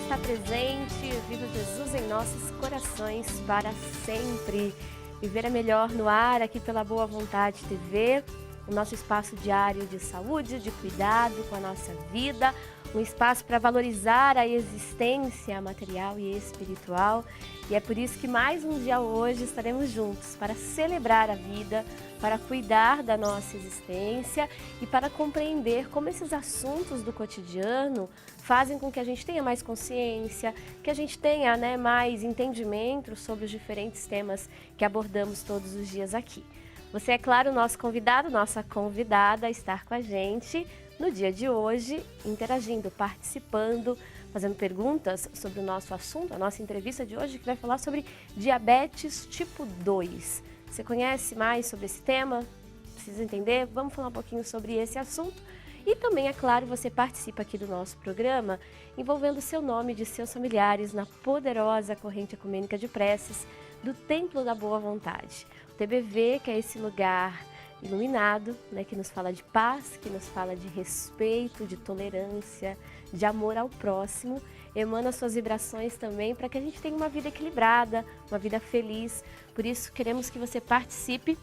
está presente, viva Jesus em nossos corações para sempre. Viver é melhor no ar, aqui pela Boa Vontade TV, o nosso espaço diário de saúde, de cuidado com a nossa vida, um espaço para valorizar a existência material e espiritual. E é por isso que mais um dia hoje estaremos juntos para celebrar a vida, para cuidar da nossa existência e para compreender como esses assuntos do cotidiano fazem com que a gente tenha mais consciência, que a gente tenha mais entendimento sobre os diferentes temas que abordamos todos os dias aqui. Você é, claro, nosso convidado, nossa convidada a estar com a gente no dia de hoje, interagindo, participando, fazendo perguntas sobre o nosso assunto, a nossa entrevista de hoje, que vai falar sobre diabetes tipo 2. Você conhece mais sobre esse tema? Precisa entender? Vamos falar um pouquinho sobre esse assunto. E também, é claro, você participa aqui do nosso programa, envolvendo seu nome e de seus familiares na poderosa corrente ecumênica de preces do Templo da Boa Vontade. O TBV, que é esse lugar iluminado, que nos fala de paz, que nos fala de respeito, de tolerância, de amor ao próximo, emana suas vibrações também para que a gente tenha uma vida equilibrada, uma vida feliz. Por isso, queremos que você participe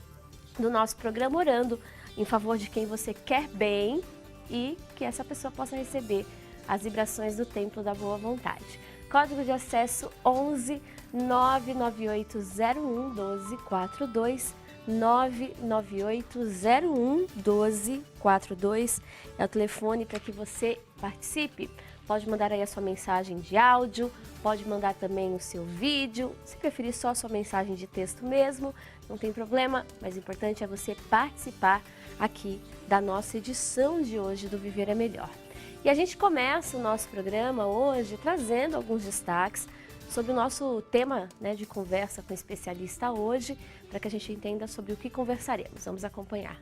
do nosso programa orando em favor de quem você quer bem e que essa pessoa possa receber as vibrações do Templo da Boa Vontade. Código de acesso 11 99801 1242, 99801 1242 é o telefone para que você participe. Pode mandar aí a sua mensagem de áudio, pode mandar também o seu vídeo, se preferir só a sua mensagem de texto mesmo, não tem problema, mas o importante é você participar aqui da nossa edição de hoje do Viver é Melhor. E a gente começa o nosso programa hoje trazendo alguns destaques sobre o nosso tema de conversa com o especialista hoje, para que a gente entenda sobre o que conversaremos. Vamos acompanhar.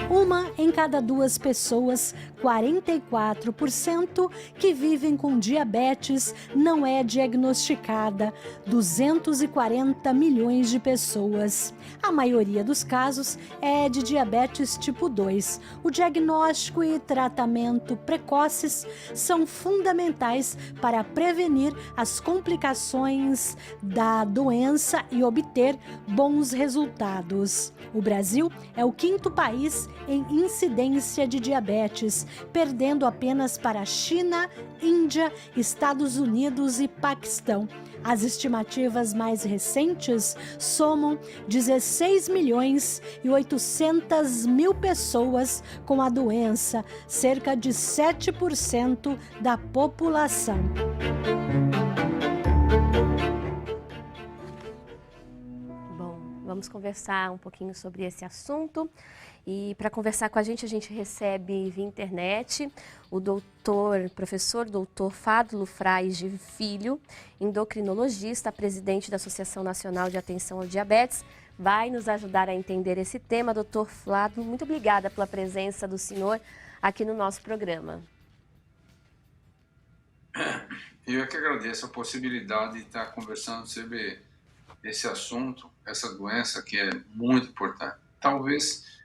Uma em cada duas pessoas, 44%, que vivem com diabetes não é diagnosticada. 240 milhões de pessoas. A maioria dos casos é de diabetes tipo 2. O diagnóstico e tratamento precoces são fundamentais para prevenir as complicações da doença e obter bons resultados. O Brasil é o quinto país em incidência de diabetes, perdendo apenas para a China, Índia, Estados Unidos e Paquistão. As estimativas mais recentes somam 16 milhões e 800 mil pessoas com a doença, cerca de 7% da população. Vamos conversar um pouquinho sobre esse assunto e para conversar com a gente recebe via internet o professor doutor Fádulo Frais de Filho, endocrinologista, presidente da Associação Nacional de Atenção ao Diabetes. Vai nos ajudar a entender esse tema. Doutor Fádulo, muito obrigada pela presença do senhor aqui no nosso programa. Eu é que agradeço a possibilidade de estar conversando sobre esse assunto, essa doença que é muito importante. Talvez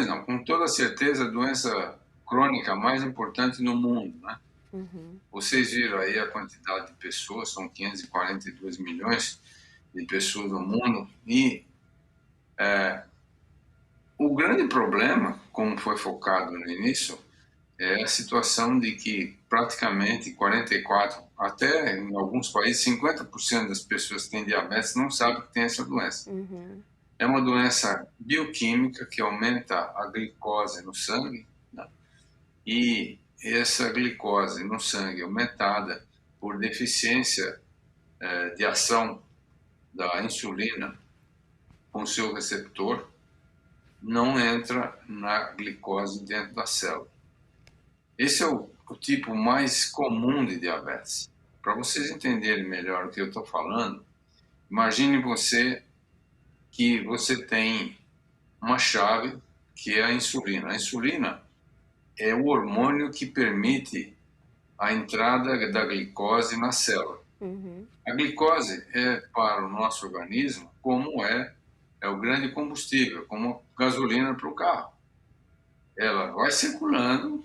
não, com toda certeza, a doença crônica mais importante no mundo, né? Vocês viram aí a quantidade de pessoas, são 542 milhões de pessoas no mundo, e o grande problema, como foi focado no início, é a situação de que praticamente 44%, até em alguns países, 50% das pessoas que têm diabetes não sabem que tem essa doença. É uma doença bioquímica que aumenta a glicose no sangue, né? E essa glicose no sangue aumentada por deficiência de ação da insulina com seu receptor, não entra na glicose dentro da célula. Esse é o tipo mais comum de diabetes. Para vocês entenderem melhor o que eu estou falando, imagine que você tem uma chave que é a insulina. A insulina é o hormônio que permite a entrada da glicose na célula. A glicose é para o nosso organismo como é o grande combustível, como gasolina para o carro. Ela vai circulando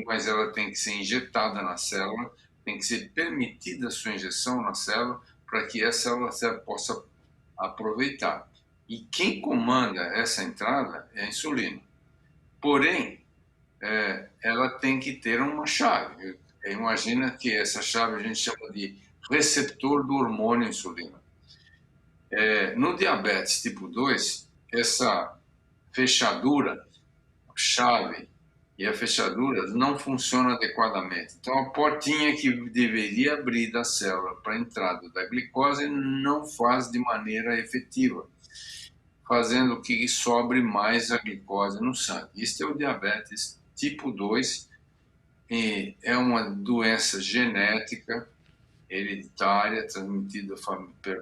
mas ela tem que ser injetada na célula, tem que ser permitida a sua injeção na célula para que essa célula possa aproveitar. E quem comanda essa entrada é a insulina. Porém, ela tem que ter uma chave. Imagina que essa chave a gente chama de receptor do hormônio insulina. No diabetes tipo 2, essa fechadura, chave e a fechadura não funcionam adequadamente. Então, a portinha que deveria abrir da célula para a entrada da glicose não faz de maneira efetiva, fazendo que sobre mais a glicose no sangue. Este é o diabetes tipo 2, e é uma doença genética, hereditária, transmitida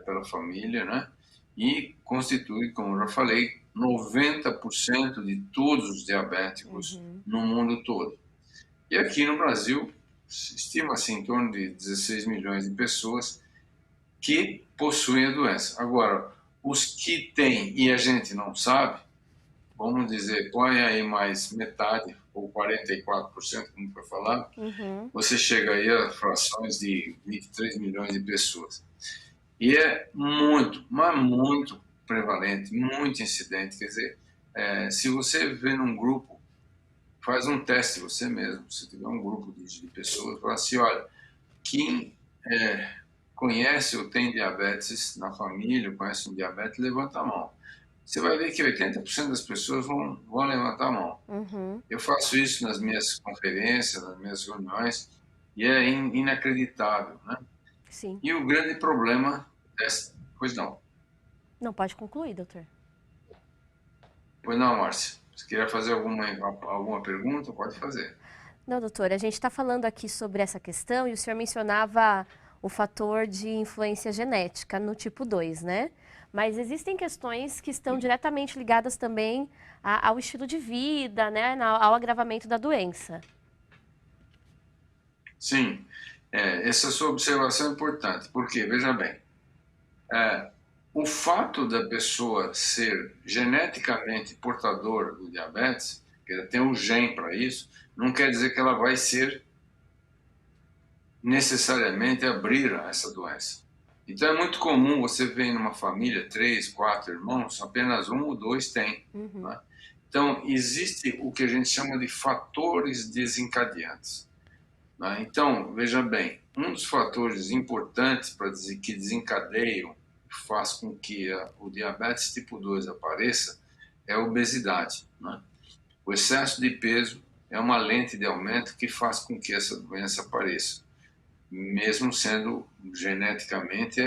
pela família, né? E constitui, como eu já falei, 90% de todos os diabéticos no mundo todo. E aqui no Brasil, estima-se em torno de 16 milhões de pessoas que possuem a doença. Agora, os que têm e a gente não sabe, vamos dizer, põe aí mais metade, ou 44%, como foi falado, você chega aí a frações de 23 milhões de pessoas. E é muito, mas muito prevalente, muito incidente. Quer dizer, se você vê num grupo, faz um teste você mesmo, se tiver um grupo de pessoas, fala assim, olha, quem conhece ou tem diabetes na família, conhece um diabetes, levanta a mão. Você vai ver que 80% das pessoas vão levantar a mão. Eu faço isso nas minhas conferências, nas minhas reuniões, e é inacreditável, né? Sim. E o grande problema Pois não. Não, pode concluir, doutor. Pois não, Márcia. Se queria fazer alguma pergunta, pode fazer. Não, doutor, a gente está falando aqui sobre essa questão e o senhor mencionava o fator de influência genética no tipo 2, né? Mas existem questões que estão diretamente ligadas também ao estilo de vida, né? Ao agravamento da doença. Sim, essa sua observação é importante, porque, veja bem, o fato da pessoa ser geneticamente portadora do diabetes, que ela tem um gene para isso, não quer dizer que ela vai ser necessariamente abrir a essa doença. Então é muito comum você ver numa família 3, 4 irmãos, apenas 1 ou 2 tem. Né? Então existe o que a gente chama de fatores desencadeantes. Né? Então, veja bem, um dos fatores importantes que desencadeiam, faz com que o diabetes tipo 2 apareça, é a obesidade. Né? O excesso de peso é uma lente de aumento que faz com que essa doença apareça. Mesmo sendo geneticamente,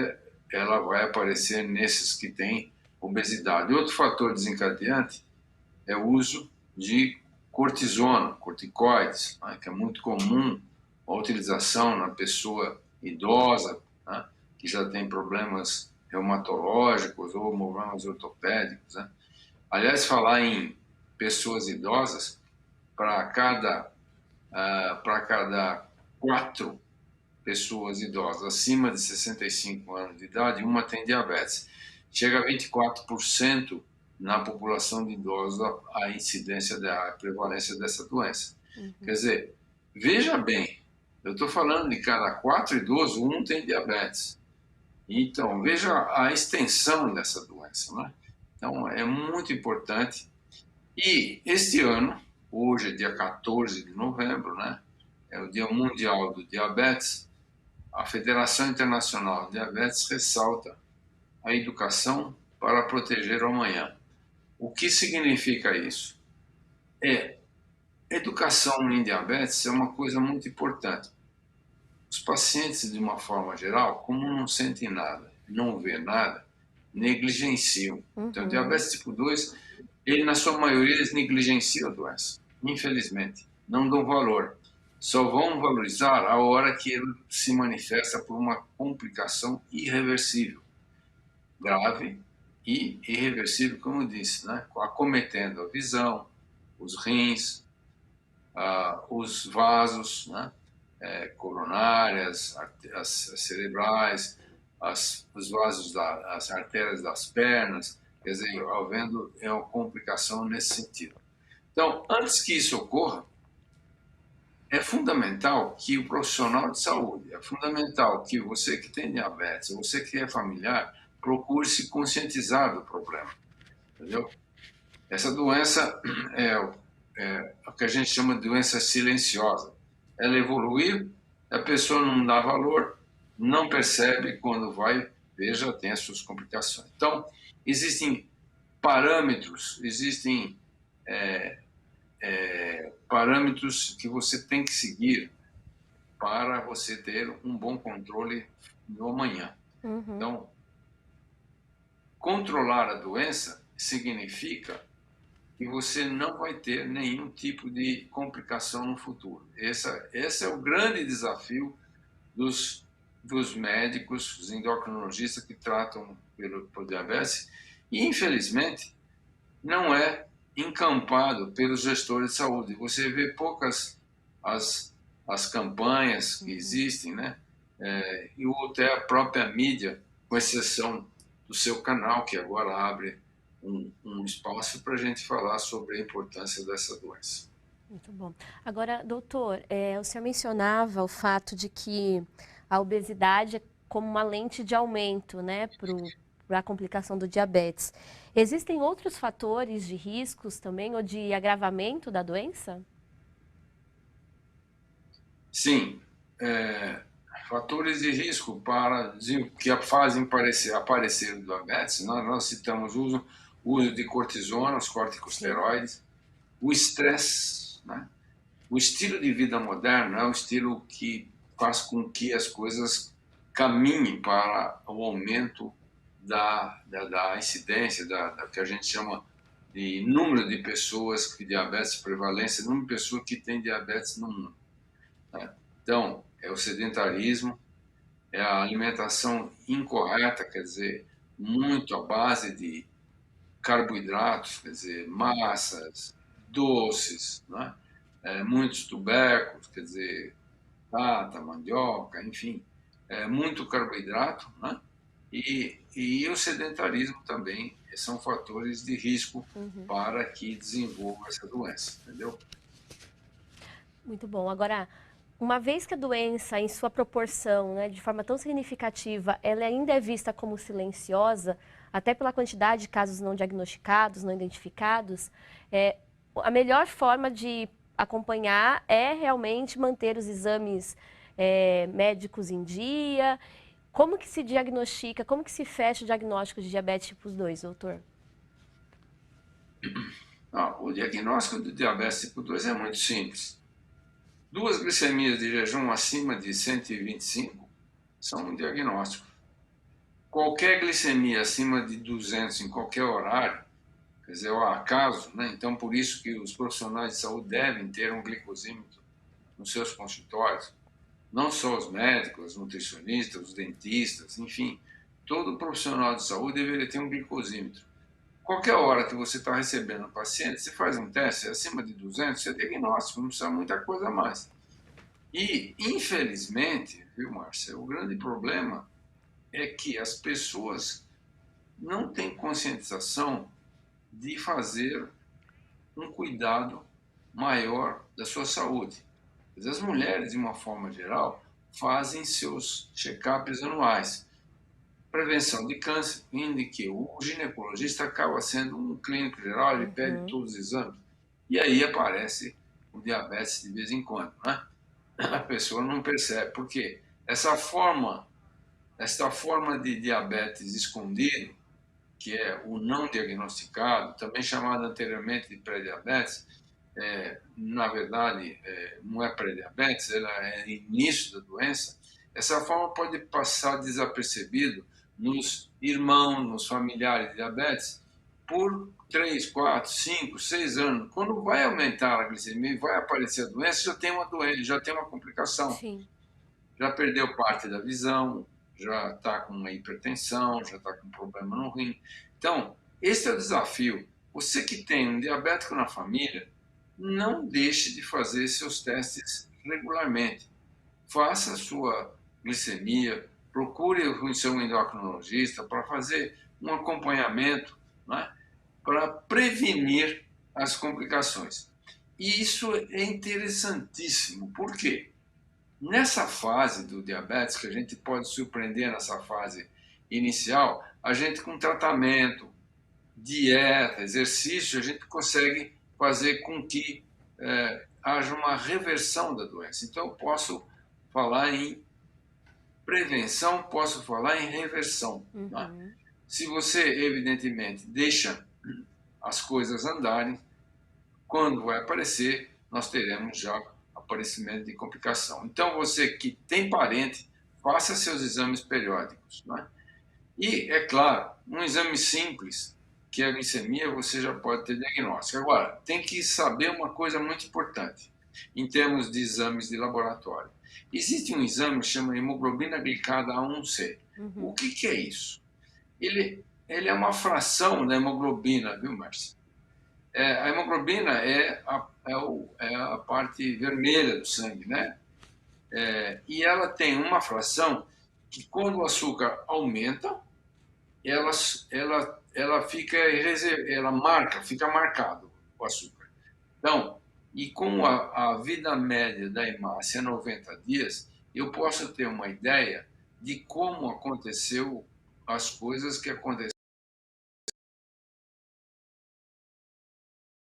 ela vai aparecer nesses que têm obesidade. Outro fator desencadeante é o uso de cortisona, corticoides, né, que é muito comum a utilização na pessoa idosa, né, que já tem problemas reumatológicos ou problemas ortopédicos. Né. Aliás, falar em pessoas idosas, para cada 4 pessoas idosas acima de 65 anos de idade, uma tem diabetes. Chega a 24% na população de idosos a incidência, a prevalência dessa doença. Quer dizer, veja bem, eu estou falando de cada 4 idosos, um tem diabetes. Então, veja a extensão dessa doença, né? Então, é muito importante. E este ano, hoje é dia 14 de novembro, né? É o Dia Mundial do Diabetes. A Federação Internacional de Diabetes ressalta a educação para proteger o amanhã. O que significa isso? Educação em diabetes é uma coisa muito importante. Os pacientes, de uma forma geral, como não sentem nada, não vê nada, negligenciam. Então, o diabetes tipo 2, ele, na sua maioria, eles negligenciam a doença, infelizmente. Não dão valor. Só vão valorizar a hora que ele se manifesta por uma complicação irreversível, grave e irreversível, como eu disse, né? Acometendo a visão, os rins, os vasos, né? Coronárias, as cerebrais, os vasos, as artérias das pernas, quer dizer, havendo uma complicação nesse sentido. Então, antes que isso ocorra, é fundamental que o profissional de saúde, é fundamental que você que tem diabetes, você que é familiar, procure se conscientizar do problema, entendeu? Essa doença é o que a gente chama de doença silenciosa. Ela evoluiu, a pessoa não dá valor, não percebe, quando vai ver já tem as suas complicações. Então, existem parâmetros, existem parâmetros que você tem que seguir para você ter um bom controle no amanhã. Então, controlar a doença significa que você não vai ter nenhum tipo de complicação no futuro. Esse é o grande desafio dos médicos, dos endocrinologistas que tratam por diabetes, e infelizmente não é encampado pelos gestores de saúde. Você vê poucas as campanhas que existem, né? E até a própria mídia, com exceção do seu canal, que agora abre um espaço para a gente falar sobre a importância dessa doença. Muito bom. Agora, doutor, o senhor mencionava o fato de que a obesidade é como uma lente de aumento, né, para a complicação do diabetes. Existem outros fatores de riscos também ou de agravamento da doença? Sim. Fatores de risco que fazem aparecer o diabetes, nós citamos o uso de cortisona, os corticosteroides, o estresse, né? O estilo de vida moderno é um estilo que faz com que as coisas caminhem para o aumento da incidência, da que a gente chama de número de pessoas com diabetes, prevalência, número de pessoas que têm diabetes no mundo, né? Então, é o sedentarismo, é a alimentação incorreta, quer dizer, muito à base de carboidratos, quer dizer, massas, doces, né? Muitos tubérculos, quer dizer, batata, mandioca, enfim, muito carboidrato, né? E o sedentarismo também são fatores de risco para que desenvolva essa doença, entendeu? Muito bom. Agora, uma vez que a doença, em sua proporção, né, de forma tão significativa, ela ainda é vista como silenciosa, até pela quantidade de casos não diagnosticados, não identificados, a melhor forma de acompanhar é realmente manter os exames médicos em dia. Como que se diagnostica, como que se fecha o diagnóstico de diabetes tipo 2, doutor? O diagnóstico do diabetes tipo 2 é muito simples. 2 glicemias de jejum acima de 125 são um diagnóstico. Qualquer glicemia acima de 200 em qualquer horário, quer dizer, ao acaso, né? Então, por isso que os profissionais de saúde devem ter um glicosímetro nos seus consultórios. Não só os médicos, os nutricionistas, os dentistas, enfim, todo profissional de saúde deveria ter um glicosímetro. Qualquer hora que você está recebendo um paciente, você faz um teste acima de 200, você é diagnóstico, não precisa muita coisa a mais. E, infelizmente, viu, Márcia, o grande problema é que as pessoas não têm conscientização de fazer um cuidado maior da sua saúde. As mulheres, de uma forma geral, fazem seus check-ups anuais. Prevenção de câncer, em que o ginecologista acaba sendo um clínico geral, ele pede todos os exames. E aí aparece o diabetes de vez em quando, né? A pessoa não percebe, porque esta forma de diabetes escondido, que é o não diagnosticado, também chamado anteriormente de pré-diabetes, na verdade, não é pré-diabetes, ela é início da doença. Essa forma pode passar desapercebido nos irmãos, nos familiares de diabetes, por 3, 4, 5, 6 anos. Quando vai aumentar a glicemia e vai aparecer a doença, já tem uma doença, já tem uma complicação. Sim. Já perdeu parte da visão, já está com uma hipertensão, já está com problema no rim. Então, esse é o desafio. Você que tem um diabético na família, não deixe de fazer seus testes regularmente. Faça a sua glicemia, procure o seu endocrinologista para fazer um acompanhamento, né, para prevenir as complicações. E isso é interessantíssimo. Por quê? Nessa fase do diabetes, que a gente pode surpreender nessa fase inicial, a gente com tratamento, dieta, exercício, a gente consegue fazer com que haja uma reversão da doença. Então, eu posso falar em prevenção, posso falar em reversão. Né? Se você, evidentemente, deixa as coisas andarem, quando vai aparecer, nós teremos já aparecimento de complicação. Então, você que tem parente, faça seus exames periódicos. Né? E, é claro, um exame simples, que é a glicemia, você já pode ter diagnóstico. Agora, tem que saber uma coisa muito importante, em termos de exames de laboratório. Existe um exame que chama hemoglobina glicada A1C. O que é isso? Ele é uma fração da hemoglobina, viu, Márcia? A hemoglobina é a parte vermelha do sangue, né? E ela tem uma fração que, quando o açúcar aumenta, ela fica fica marcado o açúcar. Então, e como a vida média da hemácia é 90 dias, eu posso ter uma ideia de como aconteceu as coisas que aconteceram.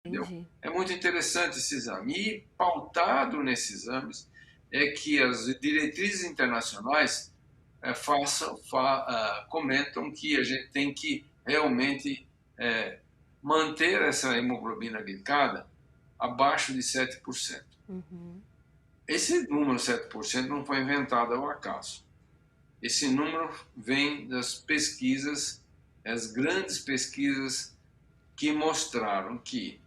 Entendi. É muito interessante esse exame. E pautado nesses exames é que as diretrizes internacionais comentam que a gente tem que realmente manter essa hemoglobina glicada abaixo de 7%. Esse número 7% não foi inventado ao acaso. Esse número vem das pesquisas, as grandes pesquisas que mostraram que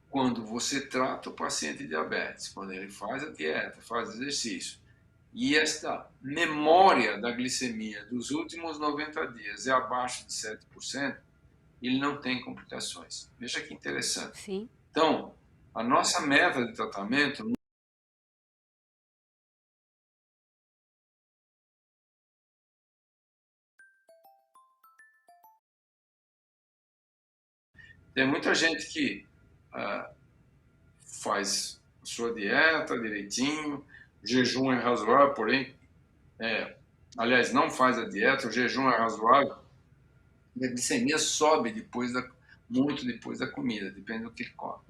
quando você trata o paciente diabetes, quando ele faz a dieta, faz exercício, e esta memória da glicemia dos últimos 90 dias é abaixo de 7%, ele não tem complicações. Veja que interessante. Sim. Então, a nossa meta de tratamento tem muita gente que faz sua dieta direitinho, jejum é razoável, porém, aliás, não faz a dieta, o jejum é razoável, e a glicemia sobe muito depois da comida, depende do que ele come.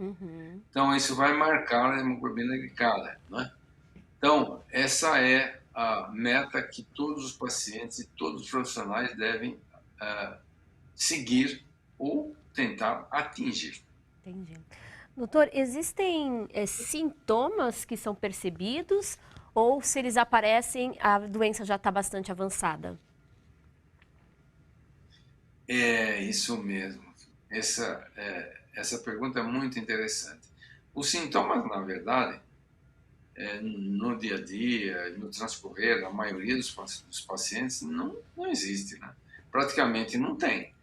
Então, isso vai marcar a hemoglobina glicada. Né? Então, essa é a meta que todos os pacientes e todos os profissionais devem seguir ou tentar atingir. Entendi. Doutor, existem sintomas que são percebidos ou se eles aparecem, a doença já está bastante avançada? É isso mesmo. Essa pergunta é muito interessante. Os sintomas, na verdade, no dia a dia, no transcorrer, a maioria dos pacientes não existe, né? Praticamente não tem.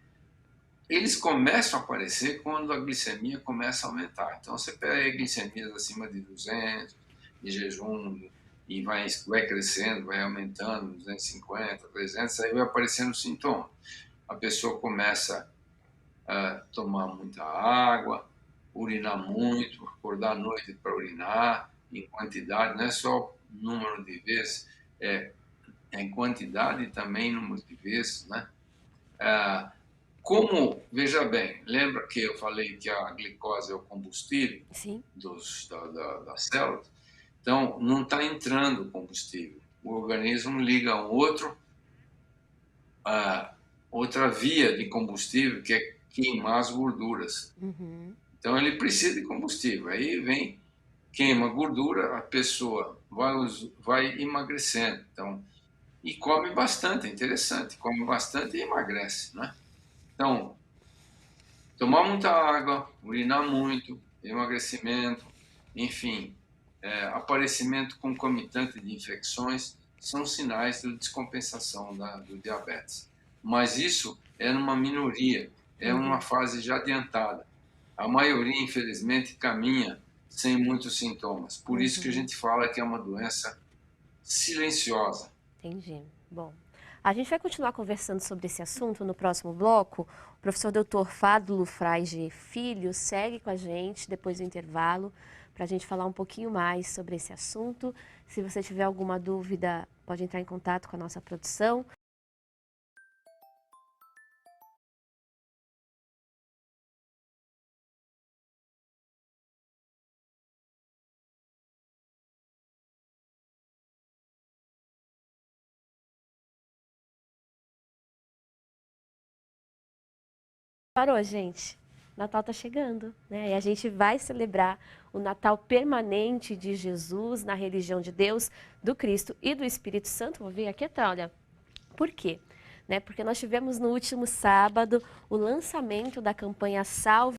Eles começam a aparecer quando a glicemia começa a aumentar. Então, você pega glicemias acima de 200, de jejum, e vai crescendo, vai aumentando, 250, 300, aí vai aparecendo sintoma. A pessoa começa a tomar muita água, urinar muito, acordar à noite para urinar, em quantidade, não é só número de vezes, é em quantidade e também número de vezes, né? Veja bem, lembra que eu falei que a glicose é o combustível das células? Então, não está entrando combustível. O organismo liga a outra via de combustível, que é queimar as gorduras. Então, ele precisa de combustível. Aí queima gordura, a pessoa vai emagrecendo. Então, e come bastante, é interessante. Come bastante e emagrece, né? Então, tomar muita água, urinar muito, emagrecimento, enfim, aparecimento concomitante de infecções são sinais de descompensação do diabetes. Mas isso é numa minoria, é uma fase já adiantada. A maioria, infelizmente, caminha sem muitos sintomas. Por isso que a gente fala que é uma doença silenciosa. Entendi. Bom, A gente vai continuar conversando sobre esse assunto no próximo bloco. O professor Dr. Fádulo Frage Filho segue com a gente depois do intervalo para a gente falar um pouquinho mais sobre esse assunto. Se você tiver alguma dúvida, pode entrar em contato com a nossa produção. Parou, gente. Natal tá chegando, né? E a gente vai celebrar o Natal permanente de Jesus na religião de Deus, do Cristo e do Espírito Santo. Vou vir aqui até, olha. Por quê? Né? Porque nós tivemos no último sábado o lançamento da campanha Salve